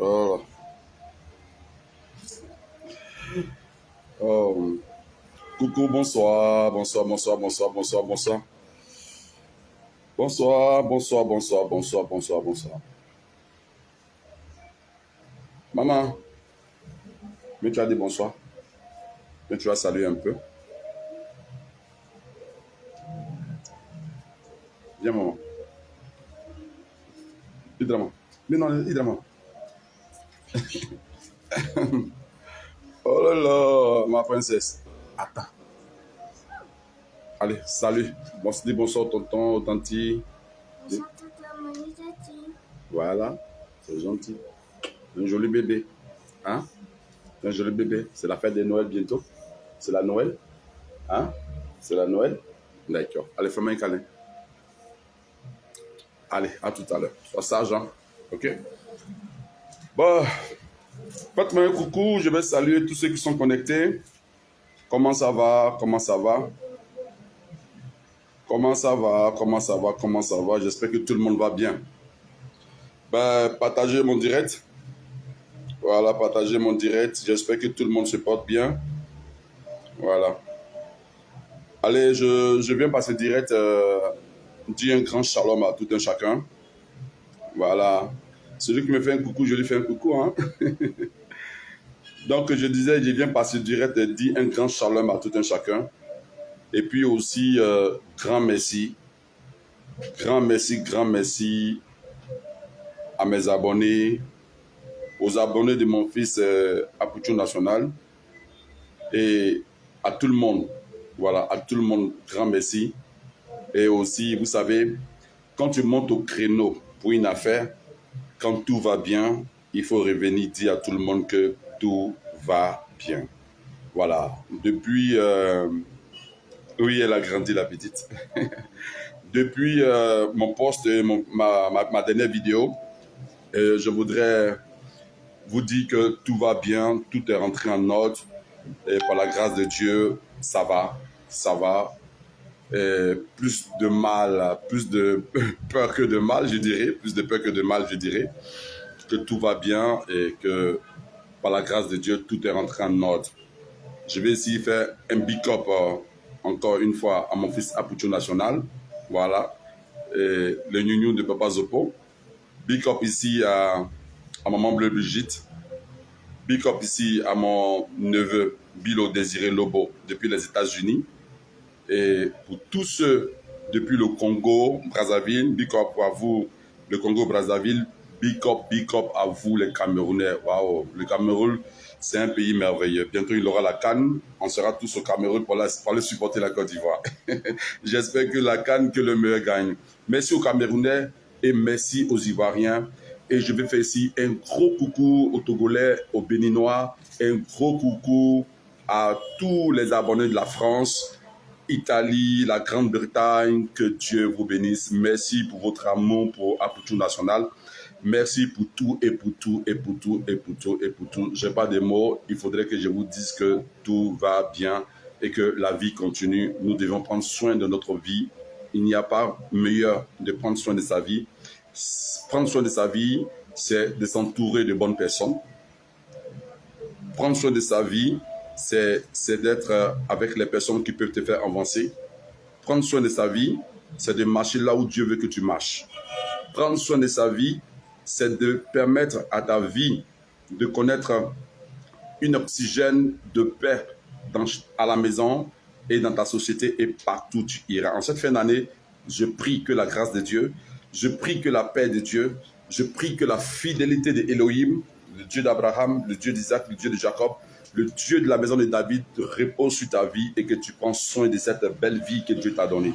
Oh, oh. Coucou, bonsoir, bonsoir, bonsoir, bonsoir, bonsoir, bonsoir. Bonsoir, bonsoir, bonsoir, bonsoir, bonsoir, bonsoir. Maman, mais tu as dit bonsoir. Mais tu as salué un peu. Viens, maman. Hydrama. Mais non, Hydrama. Oh là là, ma princesse. Attends. Allez, salut. Bon, dis bonsoir, tonton, tanti. Bonsoir, tonton, mamie, tati. Voilà, c'est gentil. Un joli bébé. Hein? Un joli bébé. C'est la fête de Noël bientôt. C'est la Noël. Hein? C'est la Noël. D'accord. Allez, fais-moi un câlin. Allez, à tout à l'heure. Sois sage, hein? Ok? Bon, faites-moi un coucou. Je vais saluer tous ceux qui sont connectés. Comment ça va? Comment ça va? Comment ça va? Comment ça va? Comment ça va? J'espère que tout le monde va bien. Ben, partagez mon direct. Voilà, partagez mon direct. J'espère que tout le monde se porte bien. Voilà. Allez, je viens passer direct. Dis un grand shalom à tout un chacun. Voilà. Celui qui me fait un coucou, je lui fais un coucou. Hein? Donc, je disais, je viens passer direct et dire un grand shalom à tout un chacun. Et puis aussi, grand merci. Grand merci, grand merci à mes abonnés, aux abonnés de mon fils Apouchou National et à tout le monde. Voilà, à tout le monde, grand merci. Et aussi, vous savez, quand tu montes au créneau pour une affaire, quand tout va bien, il faut revenir dire à tout le monde que tout va bien. Voilà. Depuis... oui, elle a grandi, la petite. Depuis mon post, ma dernière vidéo, je voudrais vous dire que tout va bien, tout est rentré en ordre. Et par la grâce de Dieu, ça va, ça va. Et plus de mal, plus de peur que de mal, je dirais. Plus de peur que de mal, je dirais. Que tout va bien et que par la grâce de Dieu, tout est rentré en ordre. Je vais ici faire un big up encore une fois à mon fils Apouchou National. Voilà. Et le Nunu de Papa Zopo. Big up ici à maman Bleu Brigitte. Big up ici à mon neveu Bilo Désiré Lobo depuis les États-Unis. Et pour tous ceux depuis le Congo, Brazzaville, big up à vous, le Congo, Brazzaville. Big up à vous, les Camerounais. Waouh, le Cameroun, c'est un pays merveilleux. Bientôt, il aura la CAN. On sera tous au Cameroun pour aller supporter la Côte d'Ivoire. J'espère que la CAN, que le meilleur gagne. Merci aux Camerounais et merci aux Ivoiriens. Et je vais faire ici un gros coucou aux Togolais, aux Béninois, un gros coucou à tous les abonnés de la France, Italie, la Grande-Bretagne. Que Dieu vous bénisse. Merci pour votre amour pour Apouchou National. Merci pour tout et pour tout et pour tout et pour tout et pour tout. Je n'ai pas de mots. Il faudrait que je vous dise que tout va bien et que la vie continue. Nous devons prendre soin de notre vie. Il n'y a pas meilleur de prendre soin de sa vie. Prendre soin de sa vie, c'est de s'entourer de bonnes personnes. Prendre soin de sa vie, c'est d'être avec les personnes qui peuvent te faire avancer. Prendre soin de sa vie, c'est de marcher là où Dieu veut que tu marches. Prendre soin de sa vie, c'est de permettre à ta vie de connaître une oxygène de paix à la maison et dans ta société et partout où tu iras. En cette fin d'année, je prie que la grâce de Dieu, je prie que la paix de Dieu, je prie que la fidélité d'Élohim, le Dieu d'Abraham, le Dieu d'Isaac, le Dieu de Jacob, le Dieu de la maison de David repose sur ta vie et que tu prends soin de cette belle vie que Dieu t'a donnée.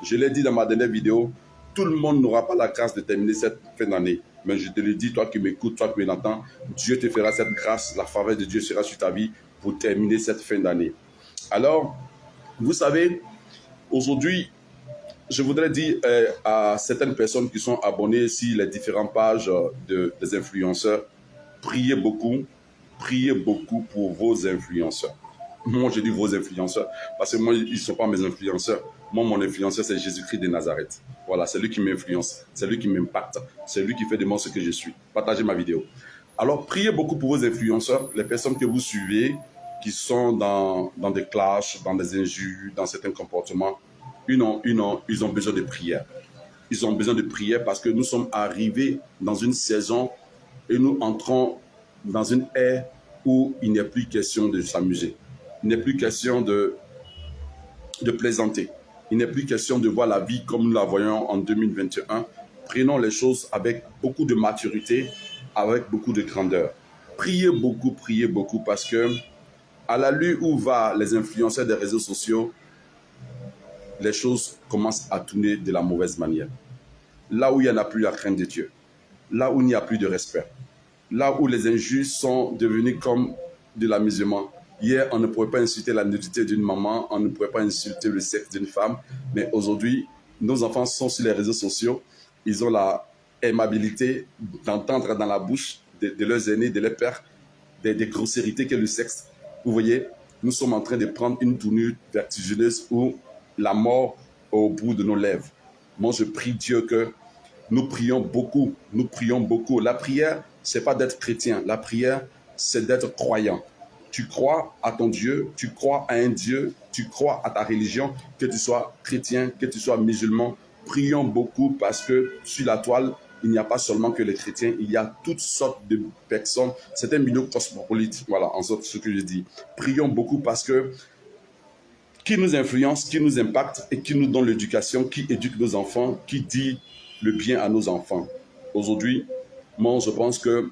Je l'ai dit dans ma dernière vidéo, tout le monde n'aura pas la grâce de terminer cette fin d'année. Mais je te le dis, toi qui m'écoutes, toi qui m'entends, Dieu te fera cette grâce, la faveur de Dieu sera sur ta vie pour terminer cette fin d'année. Alors, vous savez, aujourd'hui, je voudrais dire à certaines personnes qui sont abonnées sur les différentes pages des influenceurs, priez beaucoup pour vos influenceurs. Moi, je dis vos influenceurs, parce que moi, ils ne sont pas mes influenceurs. Moi, mon influenceur, c'est Jésus-Christ de Nazareth. Voilà, c'est lui qui m'influence, c'est lui qui m'impacte, c'est lui qui fait de moi ce que je suis. Partagez ma vidéo. Alors, priez beaucoup pour vos influenceurs, les personnes que vous suivez, qui sont dans des clashs, dans des injures, dans certains comportements. Ils ont besoin de prière. Ils ont besoin de prière parce que nous sommes arrivés dans une saison et nous entrons dans une ère où il n'est plus question de s'amuser. Il n'est plus question de plaisanter. Il n'est plus question de voir la vie comme nous la voyons en 2021. Prenons les choses avec beaucoup de maturité, avec beaucoup de grandeur. Priez beaucoup parce que à la lueur où va les influenceurs des réseaux sociaux, les choses commencent à tourner de la mauvaise manière. Là où il n'y en a plus la crainte de Dieu, là où il n'y a plus de respect, là où les injures sont devenues comme de l'amusement. Hier, on ne pouvait pas insulter la nudité d'une maman, on ne pouvait pas insulter le sexe d'une femme, mais aujourd'hui, nos enfants sont sur les réseaux sociaux, ils ont la aimabilité d'entendre dans la bouche de leurs aînés, de leurs pères, des grossièretés qu'est le sexe. Vous voyez, nous sommes en train de prendre une tournure vertigineuse où la mort est au bout de nos lèvres. Moi, je prie Dieu que nous prions beaucoup, nous prions beaucoup. La prière, ce n'est pas d'être chrétien. La prière, c'est d'être croyant. Tu crois à ton Dieu, tu crois à un Dieu, tu crois à ta religion, que tu sois chrétien, que tu sois musulman. Prions beaucoup parce que sur la toile, il n'y a pas seulement que les chrétiens, il y a toutes sortes de personnes. C'est un milieu cosmopolite, voilà, en sorte ce que je dis. Prions beaucoup parce que qui nous influence, qui nous impacte et qui nous donne l'éducation, qui éduque nos enfants, qui dit le bien à nos enfants. Aujourd'hui, moi, je pense que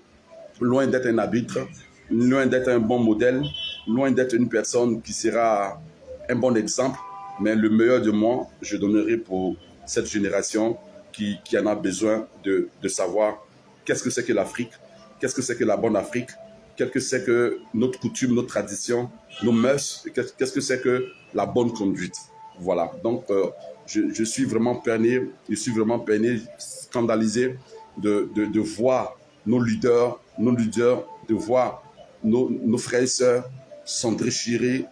loin d'être un arbitre, loin d'être un bon modèle, loin d'être une personne qui sera un bon exemple, mais le meilleur de moi, je donnerai pour cette génération qui en a besoin de savoir qu'est-ce que c'est que l'Afrique, qu'est-ce que c'est que la bonne Afrique, qu'est-ce que c'est que notre coutume, notre tradition, nos mœurs, qu'est-ce que c'est que la bonne conduite. Voilà, donc je suis vraiment peiné, scandalisé de voir nos leaders, de voir nos frères et sœurs s'enrichir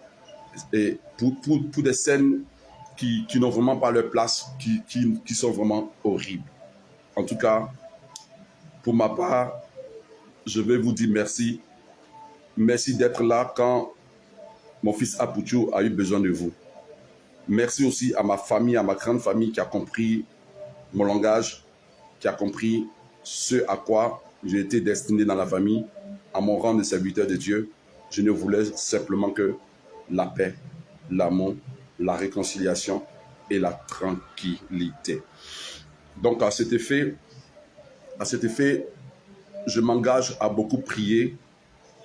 et pour des scènes qui n'ont vraiment pas leur place, qui sont vraiment horribles. En tout cas, pour ma part, je vais vous dire merci. Merci d'être là quand mon fils Apouchou a eu besoin de vous. Merci aussi à ma famille, à ma grande famille qui a compris mon langage, qui a compris ce à quoi j'ai été destiné dans la famille, à mon rang de serviteur de Dieu. Je ne voulais simplement que la paix, l'amour, la réconciliation et la tranquillité. Donc à cet effet, je m'engage à beaucoup prier,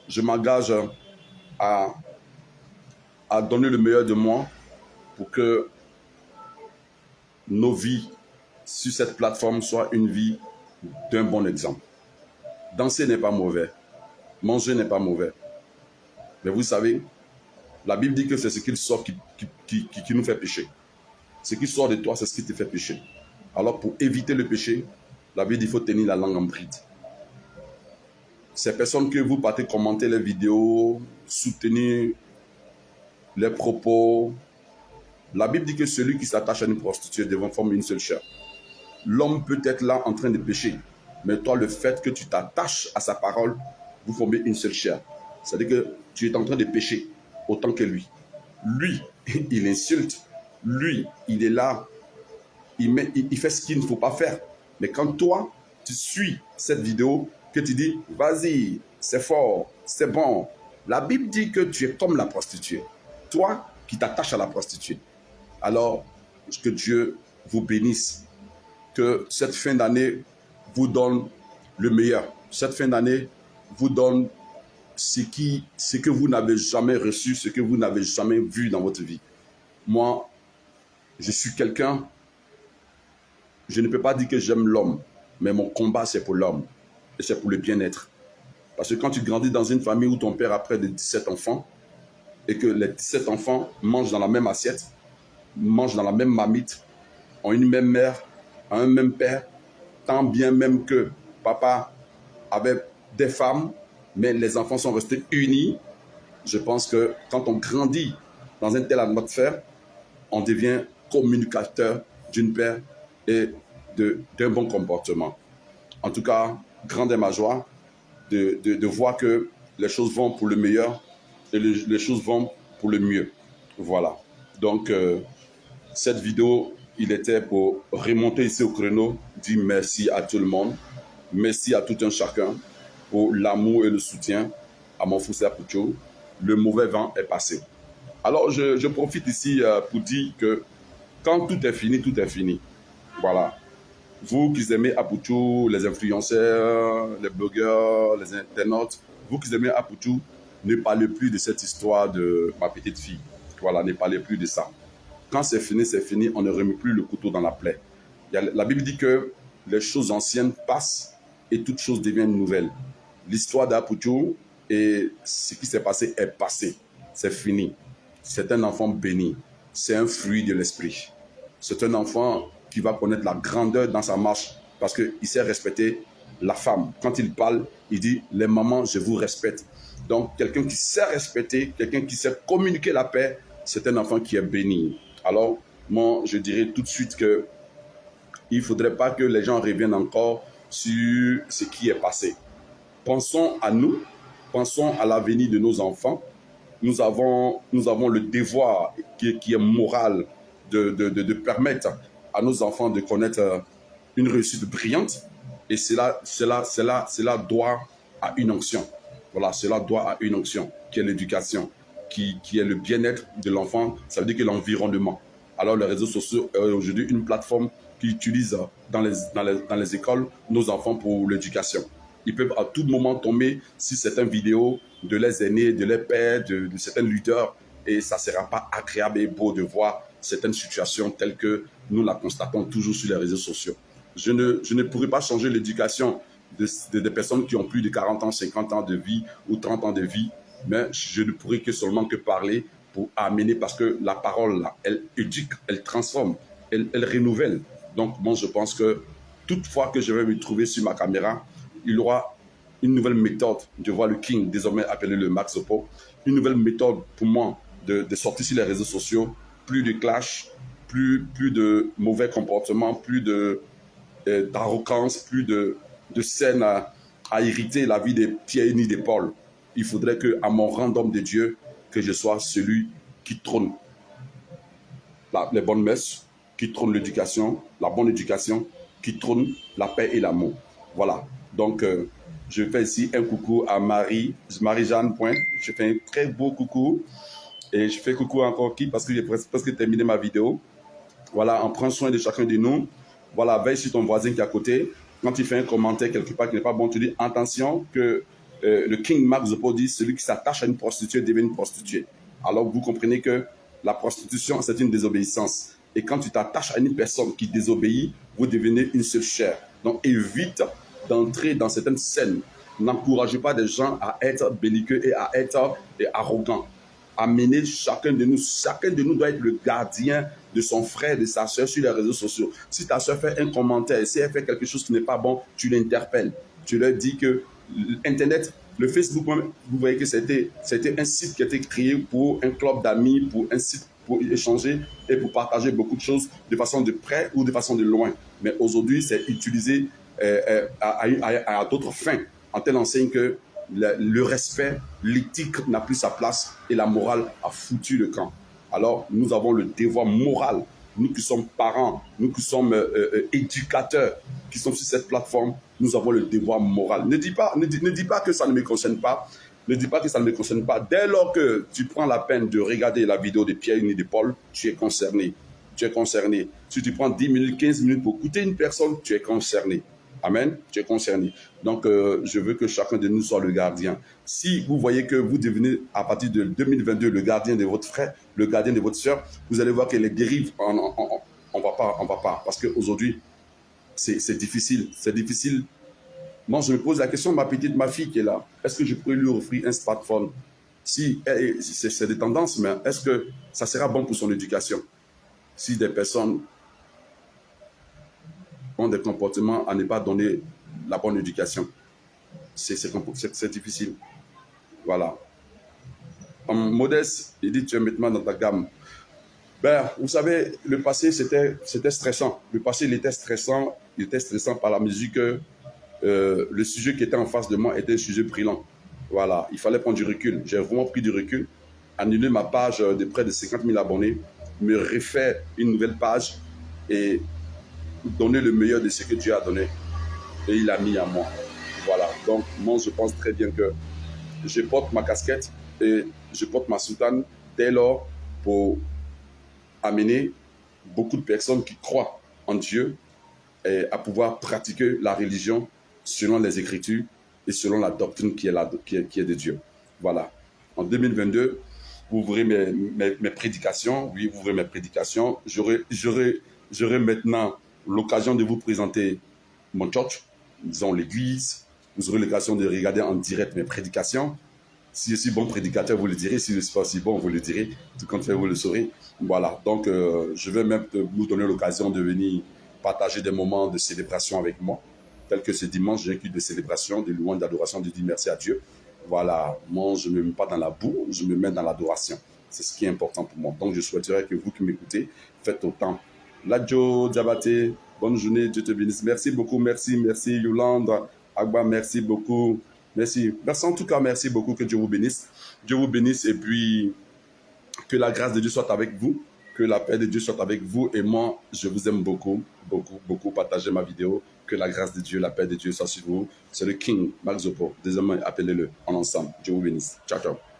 je m'engage à donner le meilleur de moi pour que nos vies sur cette plateforme soient une vie d'un bon exemple. Danser n'est pas mauvais, manger n'est pas mauvais. Mais vous savez, la Bible dit que c'est ce qui sort qui nous fait pécher. Ce qui sort de toi, c'est ce qui te fait pécher. Alors pour éviter le péché, la Bible dit qu'il faut tenir la langue en bride. Ces personnes que vous partez commenter les vidéos, soutenir les propos, la Bible dit que celui qui s'attache à une prostituée devant former une seule chair. L'homme peut être là en train de pécher, mais toi, le fait que tu t'attaches à sa parole, vous formez une seule chair. C'est-à-dire que tu es en train de pécher autant que lui. Lui, il insulte. Lui, il est là. Il fait ce qu'il ne faut pas faire. Mais quand toi, tu suis cette vidéo, que tu dis, vas-y, c'est fort, c'est bon. La Bible dit que tu es comme la prostituée. Toi qui t'attaches à la prostituée. Alors, que Dieu vous bénisse. Que cette fin d'année vous donne le meilleur. Cette fin d'année vous donne ce que vous n'avez jamais reçu, ce que vous n'avez jamais vu dans votre vie. Moi, je suis quelqu'un, je ne peux pas dire que j'aime l'homme, mais mon combat, c'est pour l'homme et c'est pour le bien-être. Parce que quand tu grandis dans une famille où ton père a près de 17 enfants et que les 17 enfants mangent dans la même assiette, mangent dans la même marmite, ont une même mère, ont un même père, tant bien même que papa avait des femmes, mais les enfants sont restés unis. Je pense que quand on grandit dans une telle atmosphère, on devient communicateur d'une paix et d'un bon comportement. En tout cas, grande est ma joie de voir que les choses vont pour le meilleur et les choses vont pour le mieux. Voilà. Donc, cette vidéo, il était pour remonter ici au créneau, dire merci à tout le monde, merci à tout un chacun pour l'amour et le soutien à mon Foussa Poucho. Le mauvais vent est passé. Alors, je profite ici pour dire que quand tout est fini, tout est fini. Voilà. Vous qui aimez Aputu, les influenceurs, les blogueurs, les internautes, vous qui aimez Aputu, ne parlez plus de cette histoire de ma petite fille. Voilà, ne parlez plus de ça. Quand c'est fini, on ne remet plus le couteau dans la plaie. La Bible dit que les choses anciennes passent et toutes choses deviennent nouvelles. L'histoire d'Aputu et ce qui s'est passé est passé. C'est fini. C'est un enfant béni. C'est un fruit de l'esprit. C'est un enfant qui va connaître la grandeur dans sa marche parce qu'il sait respecter la femme. Quand il parle, il dit « Les mamans, je vous respecte ». Donc, quelqu'un qui sait respecter, quelqu'un qui sait communiquer la paix, c'est un enfant qui est béni. Alors, moi, je dirais tout de suite que il ne faudrait pas que les gens reviennent encore sur ce qui est passé. Pensons à nous, pensons à l'avenir de nos enfants. Nous avons le devoir qui est moral de permettre à nos enfants de connaître une réussite brillante. Et cela doit à une onction. Voilà, cela doit à une onction, qui est l'éducation, qui est le bien-être de l'enfant. Ça veut dire que l'environnement. Alors, les réseaux sociaux est aujourd'hui une plateforme qui utilise dans les écoles nos enfants pour l'éducation. Ils peuvent à tout moment tomber sur certaines vidéos de leurs aînés, de leurs pères, de certains lutteurs. Et ça ne sera pas agréable et beau de voir certaines situations telles que nous la constatons toujours sur les réseaux sociaux. Je ne pourrais pas changer l'éducation des personnes qui ont plus de 40 ans, 50 ans de vie ou 30 ans de vie, mais je ne pourrais que seulement que parler pour amener, parce que la parole, là, elle éduque, elle transforme, elle renouvelle. Donc, moi, je pense que toute fois que je vais me trouver sur ma caméra, il y aura une nouvelle méthode de voir le King, désormais appelé le Max Oppo, une nouvelle méthode pour moi de sortir sur les réseaux sociaux, plus de clash, plus de mauvais comportements, plus d'arrogance, plus de scènes à irriter la vie des Pierre ni des Paul. Il faudrait qu'à mon rang d'homme de Dieu, que je sois celui qui trône les bonnes messes, qui trône l'éducation, la bonne éducation, qui trône la paix et l'amour. Voilà. Donc, je fais ici un coucou à Marie-Jeanne Pointe. Je fais un très beau coucou. Et je fais coucou encore qui, parce que j'ai presque terminé ma vidéo. Voilà, on prend soin de chacun de nous. Voilà, veille sur ton voisin qui est à côté. Quand il fait un commentaire quelque part qui n'est pas bon, tu dis attention que le King Max Oppo dit celui qui s'attache à une prostituée devient une prostituée. Alors vous comprenez que la prostitution, c'est une désobéissance. Et quand tu t'attaches à une personne qui désobéit, vous devenez une seule chair. Donc évite d'entrer dans certaines scènes. N'encouragez pas des gens à être belliqueux et à être arrogants. Amener chacun de nous doit être le gardien de son frère, de sa soeur sur les réseaux sociaux. Si ta soeur fait un commentaire, si elle fait quelque chose qui n'est pas bon, tu l'interpelles. Tu leur dis que Internet, le Facebook, vous voyez que c'était un site qui a été créé pour un club d'amis, pour un site pour échanger et pour partager beaucoup de choses de façon de près ou de façon de loin. Mais aujourd'hui, c'est utilisé à d'autres fins, en telle enseigne que le respect, l'éthique n'a plus sa place et la morale a foutu le camp. Alors, nous avons le devoir moral, nous qui sommes parents, nous qui sommes éducateurs, qui sommes sur cette plateforme, nous avons le devoir moral. Ne dis pas que ça ne me concerne pas. Ne dis pas que ça ne me concerne pas. Dès lors que tu prends la peine de regarder la vidéo de Pierre ni de Paul, tu es concerné. Tu es concerné. Si tu prends 10 minutes, 15 minutes pour écouter une personne, tu es concerné. Amen, tu es concerné. Donc, je veux que chacun de nous soit le gardien. Si vous voyez que vous devenez, à partir de 2022, le gardien de votre frère, le gardien de votre soeur, vous allez voir que les dérives, on va pas. Parce qu'aujourd'hui, c'est difficile. C'est difficile. Moi, je me pose la question, ma fille qui est là, est-ce que je pourrais lui offrir un smartphone? Si, c'est des tendances, mais est-ce que ça sera bon pour son éducation? Si des personnes ont des comportements à ne pas donner la bonne éducation. C'est difficile. Voilà. Modeste, il dit tu es maintenant dans ta gamme. Ben, vous savez, le passé, c'était stressant. Le passé, il était stressant par la mesure que le sujet qui était en face de moi était un sujet brillant. Voilà, il fallait prendre du recul. J'ai vraiment pris du recul, annuler ma page de près de 50 000 abonnés, me refaire une nouvelle page et donner le meilleur de ce que Dieu a donné. Et il a mis à moi. Voilà, donc moi je pense très bien que je porte ma casquette et je porte ma soutane dès lors pour amener beaucoup de personnes qui croient en Dieu et à pouvoir pratiquer la religion selon les Écritures et selon la doctrine qui est de Dieu. Voilà. En 2022, vous verrez mes prédications. Oui, vous verrez mes prédications. J'aurai maintenant l'occasion de vous présenter mon church, disons l'église. Vous aurez l'occasion de regarder en direct mes prédications. Si je suis bon prédicateur, vous le direz. Si je ne suis pas si bon, vous le direz. Tout compte fait, vous le saurez. Voilà. Donc, je vais même vous donner l'occasion de venir partager des moments de célébration avec moi. Tel que ce dimanche, j'ai de célébration, de louange, d'adoration, de dire merci à Dieu. Voilà. Moi, je ne me mets pas dans la boue, je me mets dans l'adoration. C'est ce qui est important pour moi. Donc, je souhaiterais que vous qui m'écoutez, faites autant. Ladjo, Diabaté, bonne journée, Dieu te bénisse. Merci beaucoup, merci Yolande, Agba, merci beaucoup. Merci. Merci en tout cas, merci beaucoup, que Dieu vous bénisse. Dieu vous bénisse et puis que la grâce de Dieu soit avec vous, que la paix de Dieu soit avec vous et moi, je vous aime beaucoup, beaucoup, beaucoup. Partagez ma vidéo, que la grâce de Dieu, la paix de Dieu soit sur vous. C'est le King, Mark Zopo. Désormais, appelez-le en ensemble. Dieu vous bénisse. Ciao, ciao.